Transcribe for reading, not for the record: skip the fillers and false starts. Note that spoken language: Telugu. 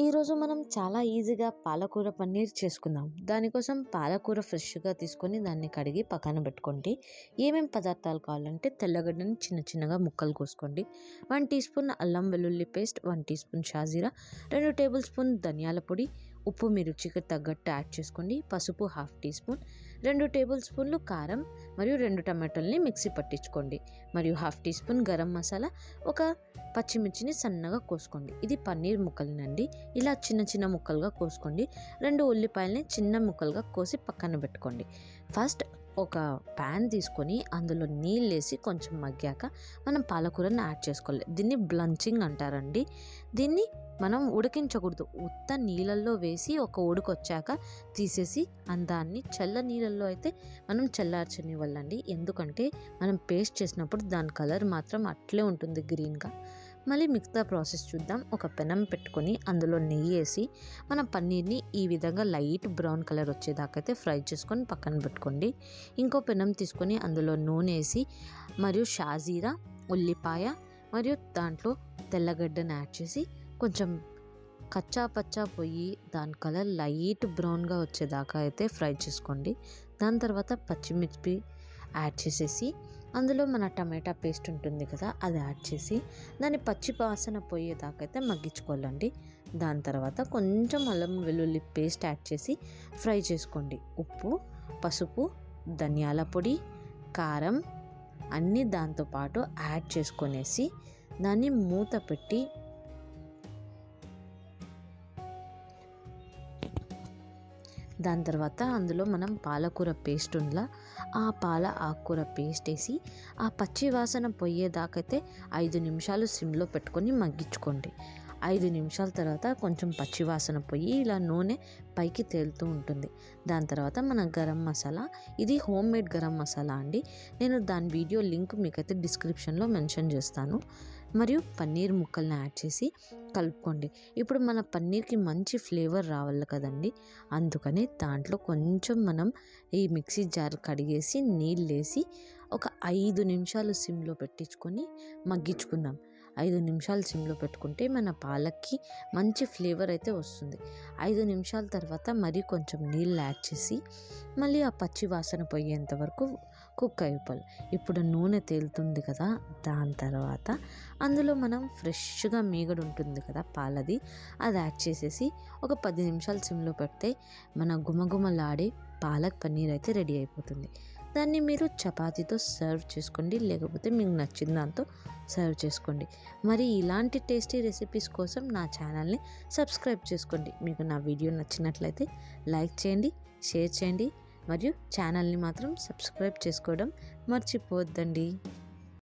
ఈరోజు మనం చాలా ఈజీగా పాలకూర పన్నీర్ చేసుకుందాం. దానికోసం పాలకూర ఫ్రెష్గా తీసుకొని దాన్ని కడిగి పక్కన పెట్టుకోండి. ఏమేం పదార్థాలు కావాలంటే తెల్లగడ్డని చిన్న చిన్నగా ముక్కలు కోసుకోండి, 1 టీ స్పూన్ అల్లం వెల్లుల్లి పేస్ట్, 1 టీ స్పూన్ షాజీరా, 2 టేబుల్ స్పూన్ ధనియాల పొడి, ఉప్పు మీ రుచికి తగ్గట్టు యాడ్ చేసుకోండి, పసుపు 1/2 టీ స్పూన్, 2 టేబుల్ స్పూన్లు కారం మరియు 2 టమాటోల్ని మిక్సీ పట్టించుకోండి, మరియు 1/2 టీ స్పూన్ గరం మసాలా, ఒక పచ్చిమిర్చిని సన్నగా కోసుకోండి. ఇది పన్నీర్ ముక్కలనండి. ఇలా చిన్న చిన్న ముక్కలుగా కోసుకోండి. 2 ఉల్లిపాయలని చిన్న ముక్కలుగా కోసి పక్కన పెట్టుకోండి. ఫస్ట్ ఒక ప్యాన్ తీసుకొని అందులో నీళ్ళు వేసి కొంచెం మగ్గాక మనం పాలకూరని యాడ్ చేసుకోవాలి. దీన్ని బ్లంచింగ్ అంటారండి. దీన్ని మనం ఉడికించకూడదు, ఉత్త నీళ్ళల్లో వేసి ఒక ఉడికొచ్చాక తీసేసి దాన్ని చల్ల నీళ్ళల్లో అయితే మనం చల్లార్చనివ్వాలండి. ఎందుకంటే మనం పేస్ట్ చేసినప్పుడు దాని కలర్ మాత్రం అట్లే ఉంటుంది గ్రీన్గా. మళ్ళీ మిగతా ప్రాసెస్ చూద్దాం. ఒక పెనం పెట్టుకొని అందులో నెయ్యి వేసి మన పన్నీర్ని ఈ విధంగా లైట్ బ్రౌన్ కలర్ వచ్చేదాకైతే ఫ్రై చేసుకొని పక్కన పెట్టుకోండి. ఇంకో పెనం తీసుకొని అందులో నూనె వేసి మరియు షాజీరా, ఉల్లిపాయ మరియు దాంట్లో తెల్లగడ్డను యాడ్ చేసి కొంచెం కచ్చా పచ్చా పోయి దాని కలర్ లైట్ బ్రౌన్గా వచ్చేదాకా అయితే ఫ్రై చేసుకోండి. దాని తర్వాత పచ్చిమిర్చి యాడ్ చేసేసి అందులో మన టమాటా పేస్ట్ ఉంటుంది కదా, అది యాడ్ చేసి దాన్ని పచ్చి వాసన పోయేదాకా అయితే మగ్గించుకోవాలండి. దాని తర్వాత కొంచెం అల్లం వెల్లుల్లి పేస్ట్ యాడ్ చేసి ఫ్రై చేసుకోండి. ఉప్పు, పసుపు, ధనియాల పొడి, కారం అన్నీ దాంతోపాటు యాడ్ చేసుకొనేసి దాన్ని మూత పెట్టి దాని తర్వాత అందులో మనం పాలకూర పేస్ట్ ఉందా, ఆ ఆకుకూర పేస్ట్ వేసి ఆ పచ్చి వాసన పోయేదాకైతే 5 నిమిషాలు సిమ్లో పెట్టుకొని మగ్గించుకోండి. 5 నిమిషాల తర్వాత కొంచెం పచ్చి వాసన పోయి ఇలా నూనె పైకి తేలుతూ ఉంటుంది. దాని తర్వాత మన గరం మసాలా, ఇది హోమ్ మేడ్ గరం మసాలా అండి. నేను దాని వీడియో లింక్ మీకైతే డిస్క్రిప్షన్లో మెన్షన్ చేస్తాను. మరియు పన్నీర్ ముక్కల్ని యాడ్ చేసి కలుపుకోండి. ఇప్పుడు మన పన్నీర్కి మంచి ఫ్లేవర్ రావాలి కదండి, అందుకని దాంట్లో కొంచెం మనం ఈ మిక్సీ జార్ కడిగేసి నీళ్ళు వేసి ఒక 5 నిమిషాలు సిమ్లో పెట్టించుకొని మగ్గించుకుందాం. 5 నిమిషాలు సిమ్లో పెట్టుకుంటే మన పాలకి మంచి ఫ్లేవర్ అయితే వస్తుంది. 5 నిమిషాల తర్వాత మరి కొంచెం నీళ్ళు యాడ్ చేసి మళ్ళీ ఆ పచ్చి వాసన పోయేంత వరకు కుక్ అయిపోవాలి. ఇప్పుడు నూనె తేలుతుంది కదా, దాని తర్వాత అందులో మనం ఫ్రెష్గా మీగడ ఉంటుంది కదా పాలది, అది యాడ్ చేసేసి ఒక 10 నిమిషాలు సిమ్లో పెడితే మన గుమగుమలాడే పాలక్ పన్నీర్ అయితే రెడీ అయిపోతుంది. దాన్ని మీరు చపాతీతో సర్వ్ చేసుకోండి, లేకపోతే మీకు నచ్చిన దాంతో సర్వ్ చేసుకోండి. మరి ఇలాంటి టేస్టీ రెసిపీస్ కోసం నా ఛానల్ని సబ్స్క్రైబ్ చేసుకోండి. మీకు నా వీడియో నచ్చినట్లయితే లైక్ చేయండి, షేర్ చేయండి మరియు ఛానల్ని మాత్రం సబ్స్క్రైబ్ చేసుకోవడం మర్చిపోవద్దండి.